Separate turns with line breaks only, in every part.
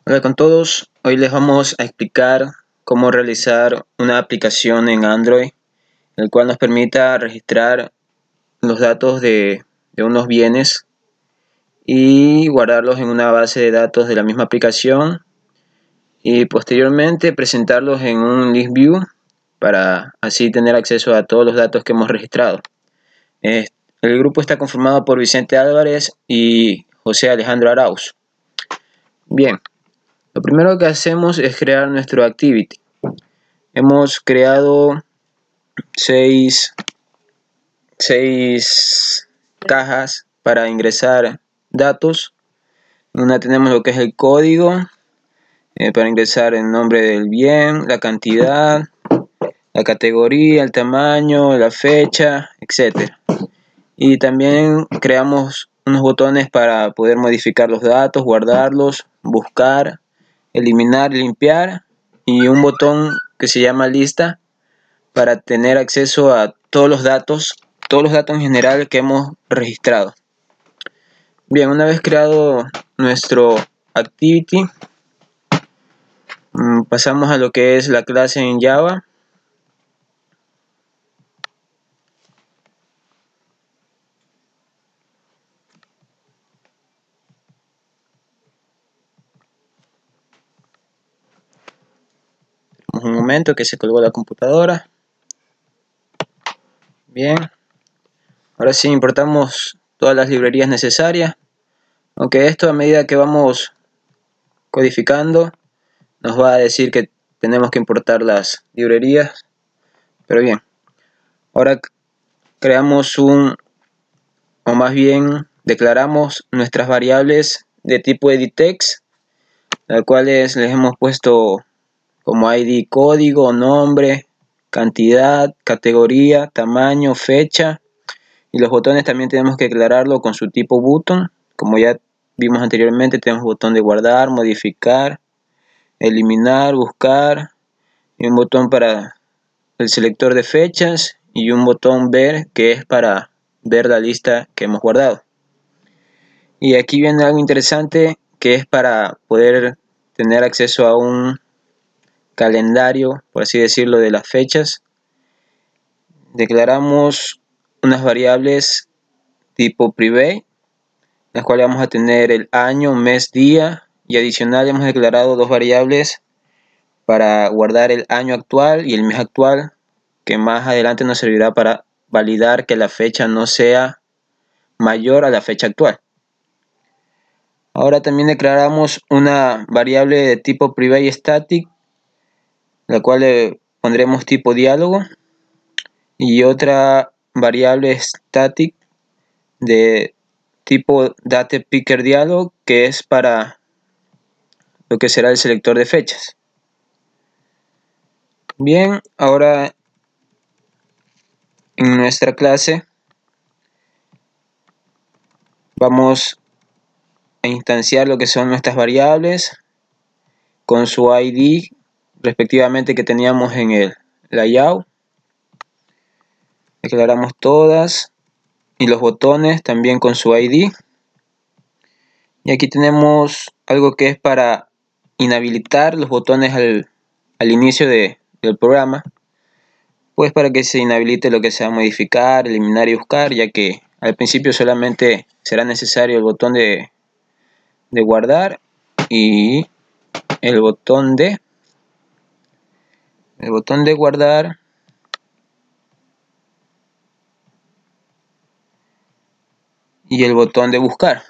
Hola con todos, hoy les vamos a explicar cómo realizar una aplicación en Android, el cual nos permita registrar los datos de unos bienes y guardarlos en una base de datos de la misma aplicación y posteriormente presentarlos en un list view para así tener acceso a todos los datos que hemos registrado. El grupo está conformado por Vicente Álvarez y José Alejandro Arauz. Bien. Lo primero que hacemos es crear nuestro activity. Hemos creado seis cajas para ingresar datos. En una tenemos lo que es el código para ingresar el nombre del bien, la cantidad, la categoría, el tamaño, la fecha, etc. Y también creamos unos botones para poder modificar los datos, guardarlos, buscar, eliminar, limpiar, y un botón que se llama lista para tener acceso a todos los datos en general que hemos registrado. Bien, una vez creado nuestro activity, pasamos a lo que es la clase en Java. Un momento que se colgó la computadora. Bien, ahora sí importamos todas las librerías necesarias, aunque esto a medida que vamos codificando nos va a decir que tenemos que importar las librerías, pero bien, ahora creamos o más bien declaramos nuestras variables de tipo editText, las cuales les hemos puesto como ID código, nombre, cantidad, categoría, tamaño, fecha, y los botones también tenemos que declararlo con su tipo button. Como ya vimos anteriormente, tenemos botón de guardar, modificar, eliminar, buscar, y un botón para el selector de fechas y un botón ver, que es para ver la lista que hemos guardado. Y aquí viene algo interesante, que es para poder tener acceso a un calendario, por así decirlo, de las fechas. Declaramos unas variables tipo private, las cuales vamos a tener el año, mes, día, y adicional hemos declarado dos variables para guardar el año actual y el mes actual, que más adelante nos servirá para validar que la fecha no sea mayor a la fecha actual. Ahora también declaramos una variable de tipo private static, la cual le pondremos tipo diálogo, y otra variable static de tipo datePicker_dialog, que es para lo que será el selector de fechas. Bien, ahora en nuestra clase vamos a instanciar lo que son nuestras variables con su ID respectivamente que teníamos en el layout. Declaramos todas, y los botones también con su ID. Y aquí tenemos algo que es para inhabilitar los botones al inicio del programa, pues para que se inhabilite lo que sea modificar, eliminar y buscar, ya que al principio solamente será necesario el botón de guardar y el botón de guardar y el botón de buscar.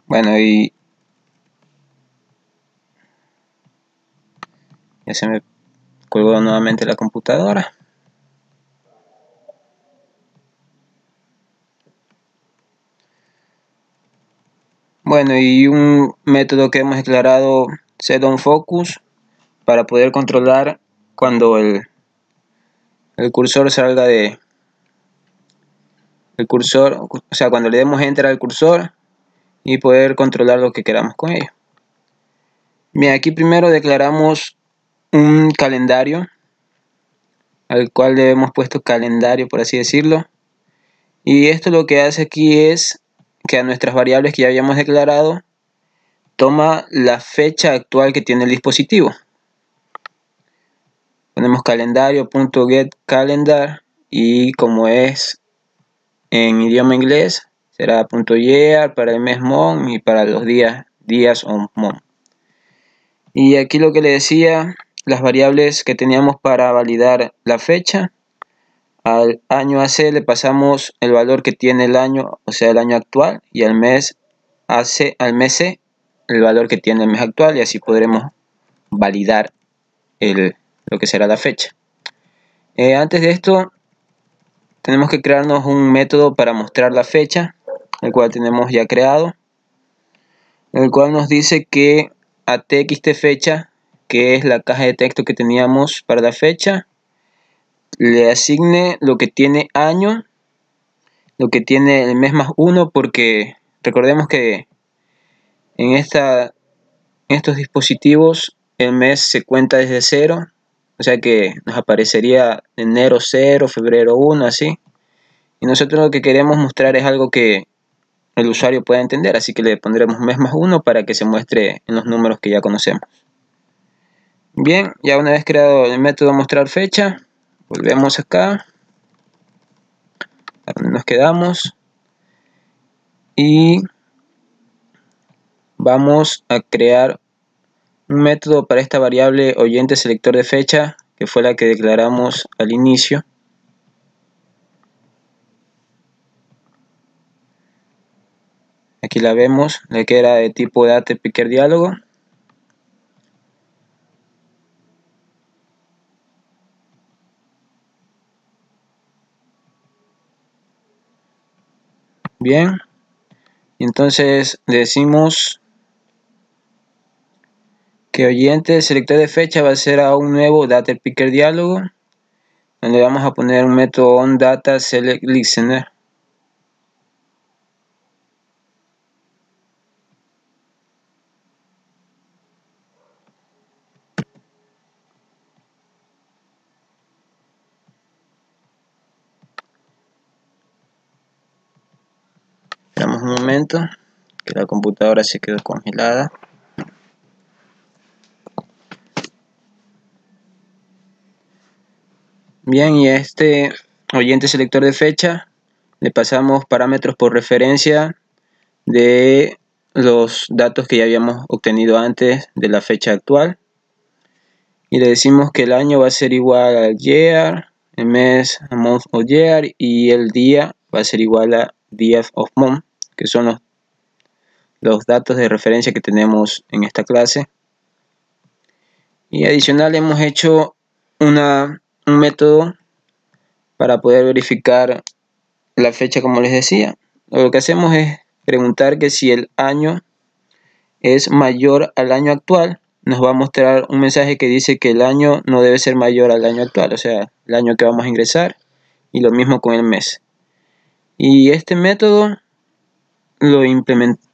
Bueno, y ya se me colgó nuevamente la computadora. Bueno, y un método que hemos declarado, setOnFocus, para poder controlar cuando el cursor salga de o sea, cuando le demos enter al cursor, y poder controlar lo que queramos con ello. Bien, aquí primero declaramos un calendario, al cual le hemos puesto calendario, por así decirlo, y esto lo que hace aquí es que a nuestras variables que ya habíamos declarado toma la fecha actual que tiene el dispositivo. Ponemos calendario.getCalendar y como es en idioma inglés será .year para el mes month y para los días o month. Y aquí lo que le decía, las variables que teníamos para validar la fecha, al año AC le pasamos el valor que tiene el año, o sea el año actual, y al mes AC, al mes C, el valor que tiene el mes actual, y así podremos validar lo que será la fecha. Antes de esto tenemos que crearnos un método para mostrar la fecha, el cual tenemos ya creado, el cual nos dice que a txtFecha, que es la caja de texto que teníamos para la fecha, le asigne lo que tiene año, lo que tiene el mes más 1, porque recordemos que en estos dispositivos el mes se cuenta desde 0, o sea que nos aparecería enero 0, febrero 1, así. Y nosotros lo que queremos mostrar es algo que el usuario pueda entender, así que le pondremos mes más 1 para que se muestre en los números que ya conocemos. Bien, ya una vez creado el método mostrar fecha, volvemos acá a donde nos quedamos y vamos a crear un método para esta variable oyente selector de fecha, que fue la que declaramos al inicio. Aquí la vemos, la que era de tipo DatePicker-Diálogo. Bien, entonces decimos que oyente selector de fecha va a ser a un nuevo DatePicker-Diálogo, donde vamos a poner un método onDataSelectListener. Esperamos un momento, que la computadora se quedó congelada. Bien, y a este oyente selector de fecha le pasamos parámetros por referencia de los datos que ya habíamos obtenido antes de la fecha actual. Y le decimos que el año va a ser igual al year, el mes a month of year, y el día va a ser igual a days of month, que son los datos de referencia que tenemos en esta clase. Y adicional hemos hecho un método para poder verificar la fecha, como les decía. Lo que hacemos es preguntar que si el año es mayor al año actual, nos va a mostrar un mensaje que dice que el año no debe ser mayor al año actual, o sea, el año que vamos a ingresar, y lo mismo con el mes. Y este método lo implementamos.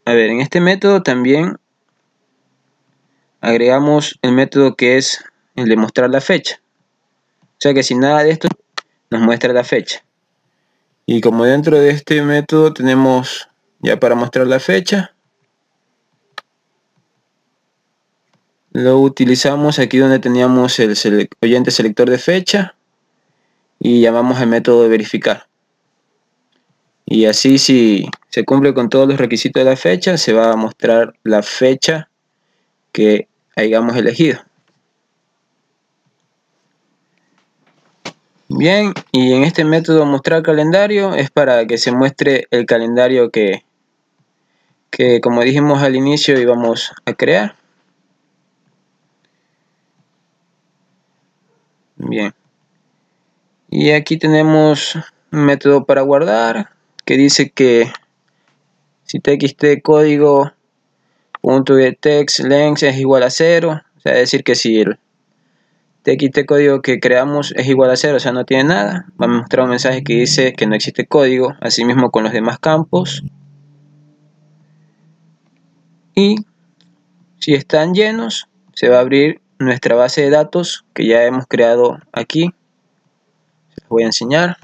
A ver, en este método también agregamos el método que es el de mostrar la fecha. O sea que sin nada de esto nos muestra la fecha. Y como dentro de este método tenemos ya para mostrar la fecha, lo utilizamos aquí donde teníamos el oyente selector de fecha y llamamos al método de verificar. Y así, si se cumple con todos los requisitos de la fecha, se va a mostrar la fecha que hayamos elegido. Bien, y en este método mostrar calendario es para que se muestre el calendario que como dijimos al inicio íbamos a crear. Bien, y aquí tenemos un método para guardar que dice que si txt código .getTextLength es igual a 0, o sea, es decir que si el txt código que creamos es igual a 0, o sea, no tiene nada, va a mostrar un mensaje que dice que no existe código, asimismo con los demás campos. Y si están llenos, se va a abrir nuestra base de datos que ya hemos creado aquí. Les voy a enseñar.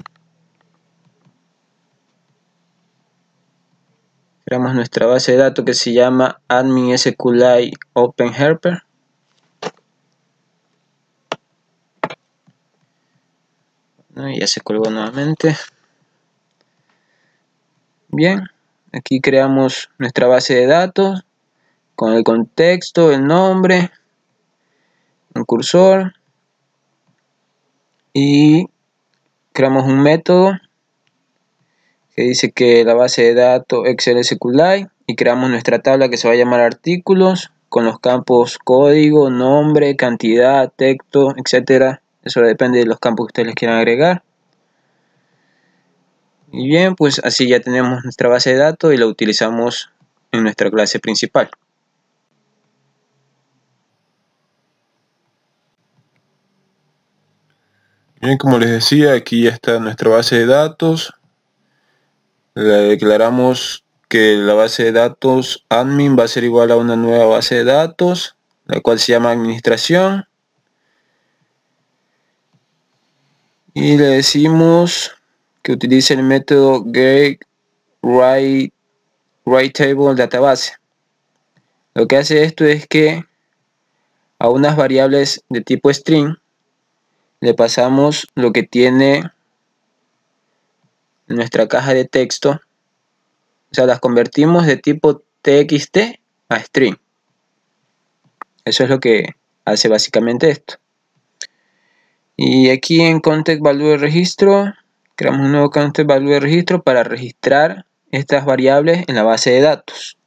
Creamos nuestra base de datos que se llama admin SQLite Open Helper. Ya se colgó nuevamente. Bien, aquí creamos nuestra base de datos con el contexto, el nombre, un cursor, y creamos un método que dice que la base de datos Excel SQLite, y creamos nuestra tabla que se va a llamar artículos con los campos código, nombre, cantidad, texto, etcétera. Eso depende de los campos que ustedes les quieran agregar. Y bien, pues así ya tenemos nuestra base de datos y la utilizamos en nuestra clase principal.
Bien, como les decía, aquí ya está nuestra base de datos. Le declaramos que la base de datos admin va a ser igual a una nueva base de datos, la cual se llama administración. Y le decimos que utilice el método getWriteTableDatabase. Lo que hace esto es que a unas variables de tipo string le pasamos lo que tiene nuestra caja de texto, o sea, las convertimos de tipo txt a string. Eso es lo que hace básicamente esto. Y aquí en context value de registro creamos un nuevo context value de registro para registrar estas variables en la base de datos.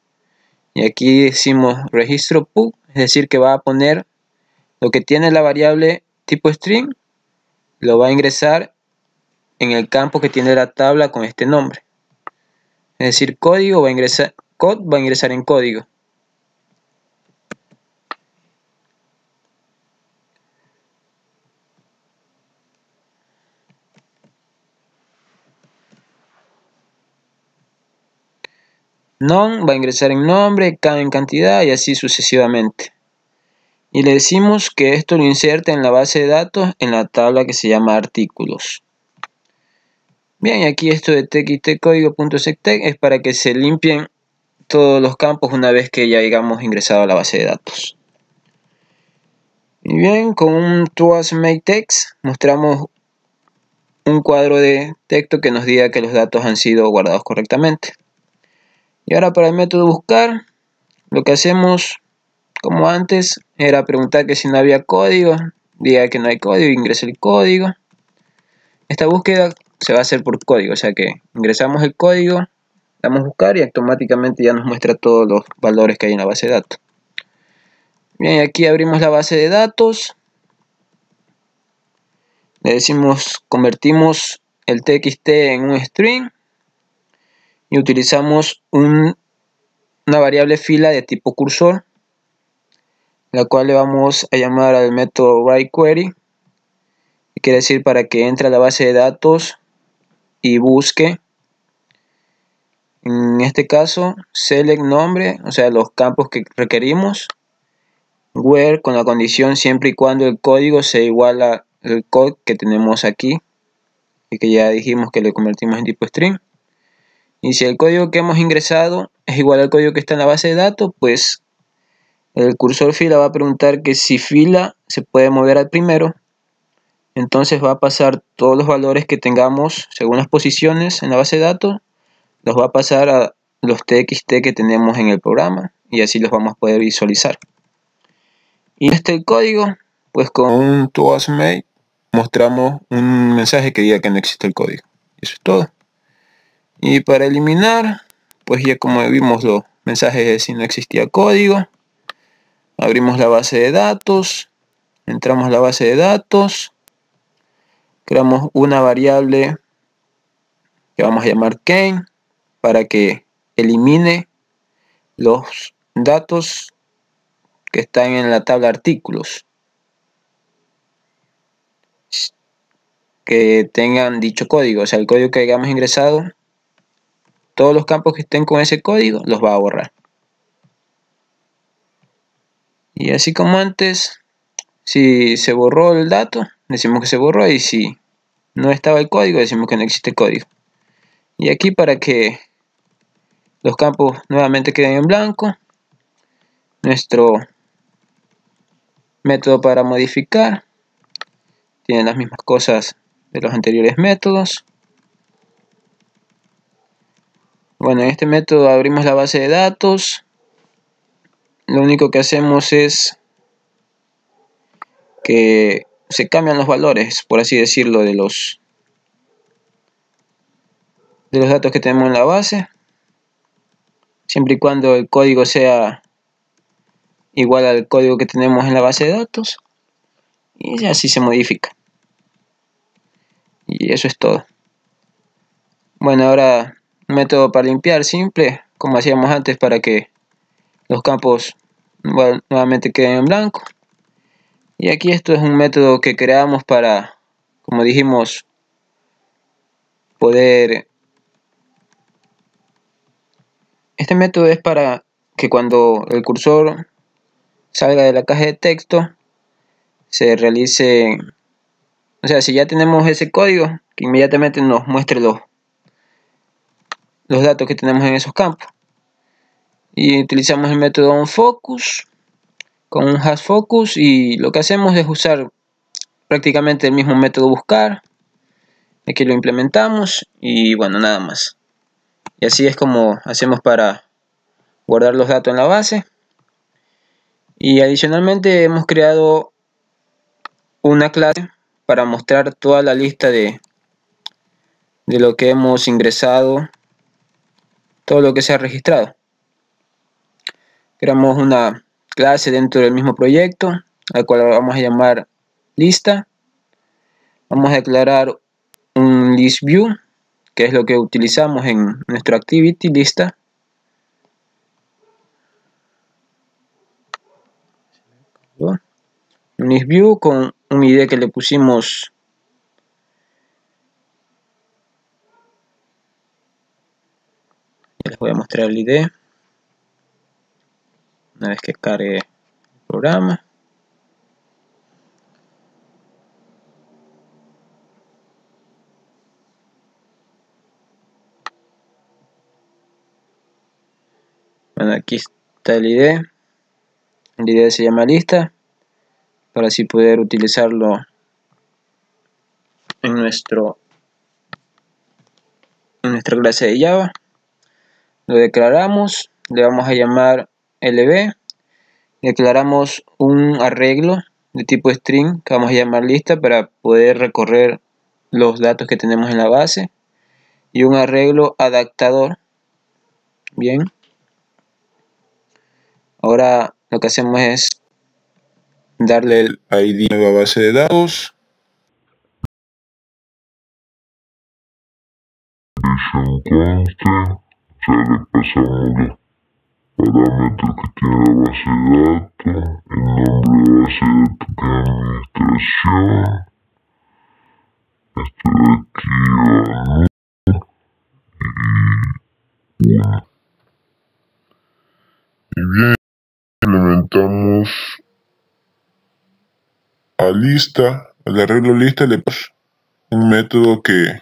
Y aquí decimos registro pub, es decir que va a poner lo que tiene la variable tipo string, lo va a ingresar en el campo que tiene la tabla con este nombre. Es decir, código va a ingresar, code va a ingresar en código. Non va a ingresar en nombre, K en cantidad y así sucesivamente. Y le decimos que esto lo inserte en la base de datos en la tabla que se llama artículos. Bien, y aquí esto de txtcódigo.sectech es para que se limpien todos los campos una vez que ya hayamos ingresado a la base de datos. Y bien, con un toAsMakeText mostramos un cuadro de texto que nos diga que los datos han sido guardados correctamente. Y ahora para el método buscar, lo que hacemos como antes era preguntar que si no había código, diga que no hay código, ingrese el código. Esta búsqueda se va a hacer por código, o sea que ingresamos el código, damos buscar y automáticamente ya nos muestra todos los valores que hay en la base de datos. Bien, aquí abrimos la base de datos, le decimos convertimos el txt en un string y utilizamos una variable fila de tipo cursor, la cual le vamos a llamar al método writeQuery, que quiere decir para que entre a la base de datos y busque, en este caso, select nombre, o sea, los campos que requerimos, where con la condición siempre y cuando el código sea igual al code que tenemos aquí y que ya dijimos que le convertimos en tipo string. Y si el código que hemos ingresado es igual al código que está en la base de datos, pues el cursor fila va a preguntar que si fila se puede mover al primero. Entonces va a pasar todos los valores que tengamos según las posiciones en la base de datos, los va a pasar a los txt que tenemos en el programa y así los vamos a poder visualizar. Y el código, pues con un toAsMake mostramos un mensaje que diga que no existe el código. Eso es todo. Y para eliminar, pues ya como vimos los mensajes de si no existía código, abrimos la base de datos, entramos a la base de datos, creamos una variable que vamos a llamar Kane para que elimine los datos que están en la tabla artículos que tengan dicho código, o sea, el código que hayamos ingresado, todos los campos que estén con ese código los va a borrar. Y así como antes, si se borró el dato, decimos que se borró, y si no estaba el código, decimos que no existe código. Y aquí para que los campos nuevamente queden en blanco. Nuestro método para modificar tiene las mismas cosas de los anteriores métodos. Bueno, en este método abrimos la base de datos. Lo único que hacemos es que se cambian los valores, por así decirlo, de los datos que tenemos en la base, siempre y cuando el código sea igual al código que tenemos en la base de datos, y así se modifica. Y eso es todo. Bueno, ahora un método para limpiar simple, como hacíamos antes, para que los campos nuevamente queden en blanco. Y aquí esto es un método que creamos para, como dijimos, poder... Este método es para que cuando el cursor salga de la caja de texto se realice, o sea, si ya tenemos ese código, que inmediatamente nos muestre los datos que tenemos en esos campos. Y utilizamos el método onFocus con un hashFocus, y lo que hacemos es usar prácticamente el mismo método buscar. Aquí lo implementamos y bueno, nada más. Y así es como hacemos para guardar los datos en la base. Y adicionalmente hemos creado una clase para mostrar toda la lista de lo que hemos ingresado, todo lo que se ha registrado. Creamos una clase dentro del mismo proyecto, al cual vamos a llamar lista. Vamos a declarar un listView, que es lo que utilizamos en nuestro activity lista. Un listView con un ID que le pusimos les voy a mostrar el ID una vez que cargue el programa. Bueno, aquí está el ID. El ID se llama lista, para así poder utilizarlo en nuestra clase de Java. Lo declaramos, le vamos a llamar LB. Declaramos un arreglo de tipo string que vamos a llamar lista para poder recorrer los datos que tenemos en la base, y un arreglo adaptador. Bien, ahora lo que hacemos es darle el
ID a la base de datos. Conste, ya le pasamos los parámetros que tiene la base de datos, el nombre de base de datos que es administración, esto de aquí va y 1. Y bien, implementamos a lista, al arreglo lista le pasamos un método que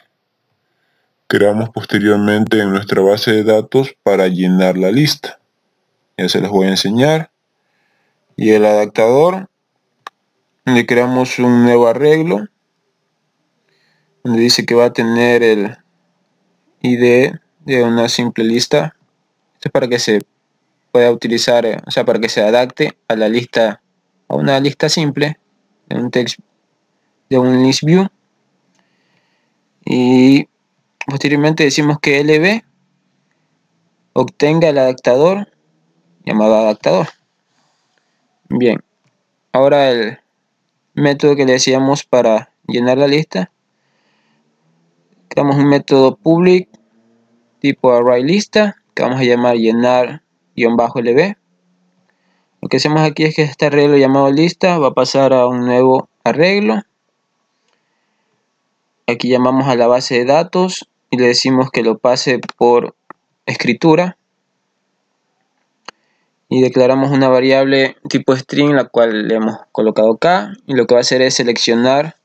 creamos posteriormente en nuestra base de datos para llenar la lista. Ya se los voy a enseñar. Y el adaptador, le creamos un nuevo arreglo donde dice que va a tener el ID de una simple lista. Esto es para que se pueda utilizar, o sea, para que se adapte a la lista, a una lista simple de un text, de un list view. Y posteriormente decimos que LB obtenga el adaptador llamado adaptador. Bien, ahora el método que le decíamos para llenar la lista, creamos un método public tipo ArrayLista que vamos a llamar llenar-lb. Lo que hacemos aquí es que este arreglo llamado lista va a pasar a un nuevo arreglo. Aquí llamamos a la base de datos y le decimos que lo pase por escritura, y declaramos una variable tipo string, la cual le hemos colocado acá, y lo que va a hacer es seleccionar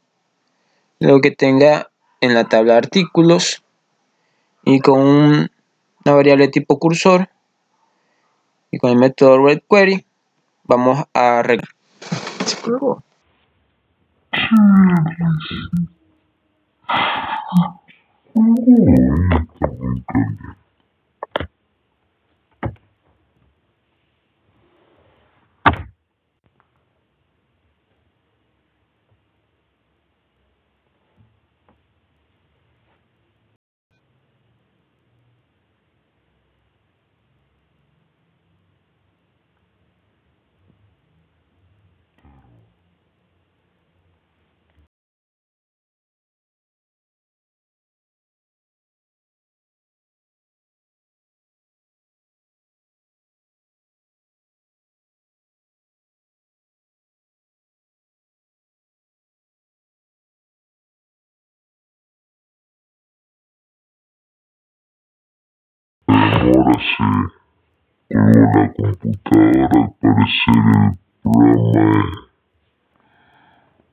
lo que tenga en la tabla de artículos, y con un
una variable tipo cursor, y con el método readQuery vamos a
Ahora sí, vuelvo a la computadora. Al parecer el programa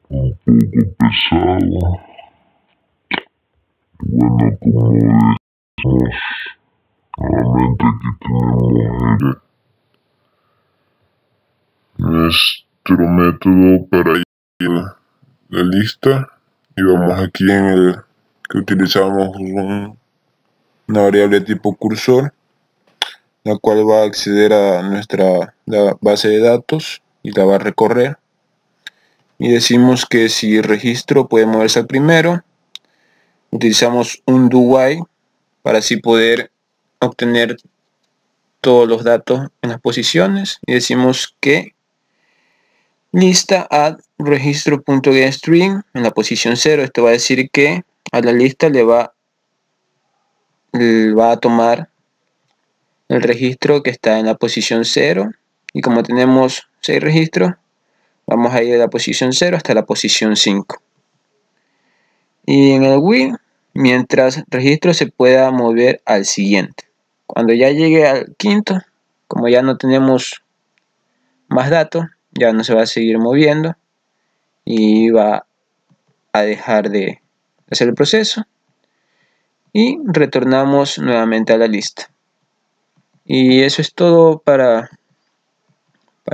es un poco pesado. Bueno, como decimos, nuevamente aquí tenemos nuestro método para ir a la lista, y vamos aquí en el que utilizamos una variable tipo cursor, la cual va a acceder a la base de datos y la va a recorrer, y decimos que si registro puede moverse al primero. Utilizamos un do while para así poder obtener todos los datos en las posiciones, y decimos que lista add registro.getString en la posición 0. Esto va a decir que a la lista le va a tomar el registro que está en la posición 0, y como tenemos 6 registros, vamos a ir de la posición 0 hasta la posición 5. Y en el while, mientras registro se pueda mover al siguiente. Cuando ya llegue al quinto, como ya no tenemos más datos, ya no se va a seguir moviendo y va a dejar de hacer el proceso, y retornamos nuevamente a la lista. Y eso es todo para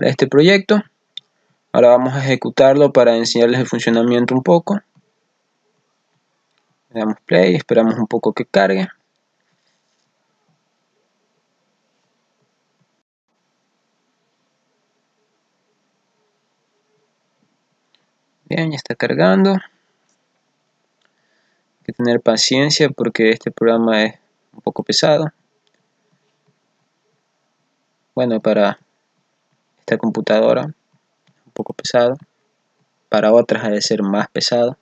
este proyecto. Ahora vamos a ejecutarlo para enseñarles el funcionamiento un poco. Le damos play, esperamos un poco que cargue. Bien, ya está cargando. Hay que tener paciencia porque este programa es un poco pesado. Bueno, para esta computadora un poco pesado. Para otras ha de ser más pesado.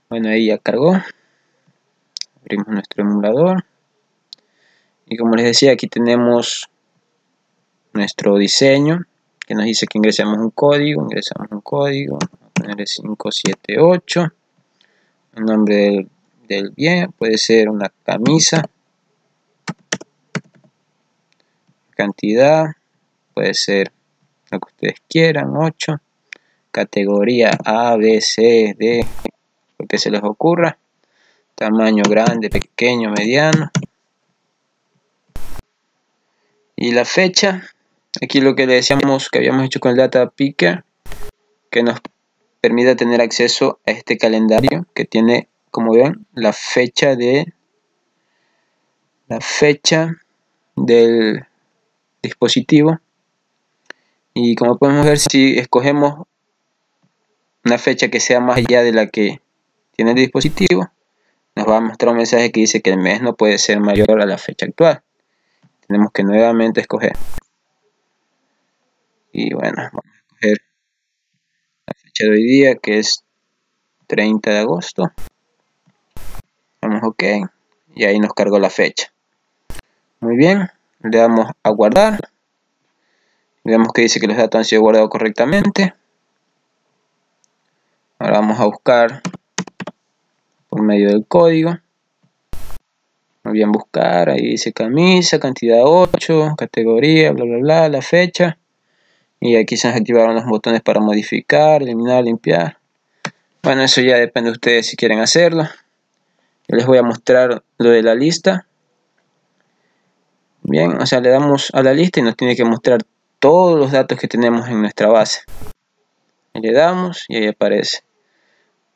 Bueno, ahí ya cargó. Abrimos nuestro emulador. Y como les decía, aquí tenemos nuestro diseño, que nos dice que ingresamos un código. Vamos a ponerle 578. El nombre del bien puede ser una camisa. Cantidad puede ser lo que ustedes quieran, 8. Categoría A, B, C, D, lo que se les ocurra. Tamaño grande, pequeño, mediano. Y la fecha, aquí lo que le decíamos que habíamos hecho con el data picker, que nos permite tener acceso a este calendario que tiene, como ven, la fecha del dispositivo. Y como podemos ver, si escogemos una fecha que sea más allá de la que tiene el dispositivo, nos va a mostrar un mensaje que dice que el mes no puede ser mayor a la fecha actual. Tenemos que nuevamente escoger. Y bueno, vamos a escoger la fecha de hoy día, que es 30 de agosto. Damos OK y ahí nos cargó la fecha. Muy bien, le damos a guardar. Vemos que dice que los datos han sido guardados correctamente. Ahora vamos a buscar por medio del código. Muy bien, buscar, ahí dice camisa, cantidad 8, categoría, bla bla bla, la fecha. Y aquí se nos activaron los botones para modificar, eliminar, limpiar.
Bueno, eso ya depende de ustedes si quieren hacerlo. Yo les voy a mostrar lo de la lista. Bien, o sea, le damos a la lista y nos tiene que mostrar todos los datos que tenemos en nuestra base. Y le damos y ahí aparece.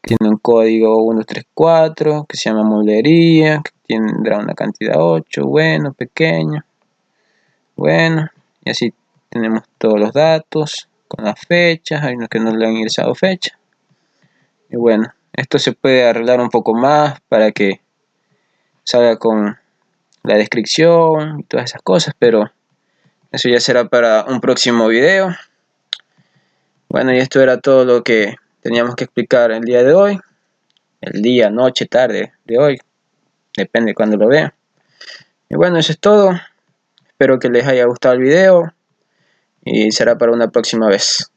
Tiene un código 134 que se llama mueblería, que tendrá una cantidad 8, bueno, pequeño. Bueno, y así tenemos todos los datos con las fechas. Hay unos que no le han ingresado fecha. Y bueno, esto se puede arreglar un poco más para que salga con la descripción y todas esas cosas, pero eso ya será para un próximo video. Bueno, y esto era todo lo que teníamos que explicar el día de hoy. El día, noche, tarde de hoy. Depende de cuando lo vean. Y bueno, eso es todo. Espero que les haya gustado el video. Y será para una próxima vez.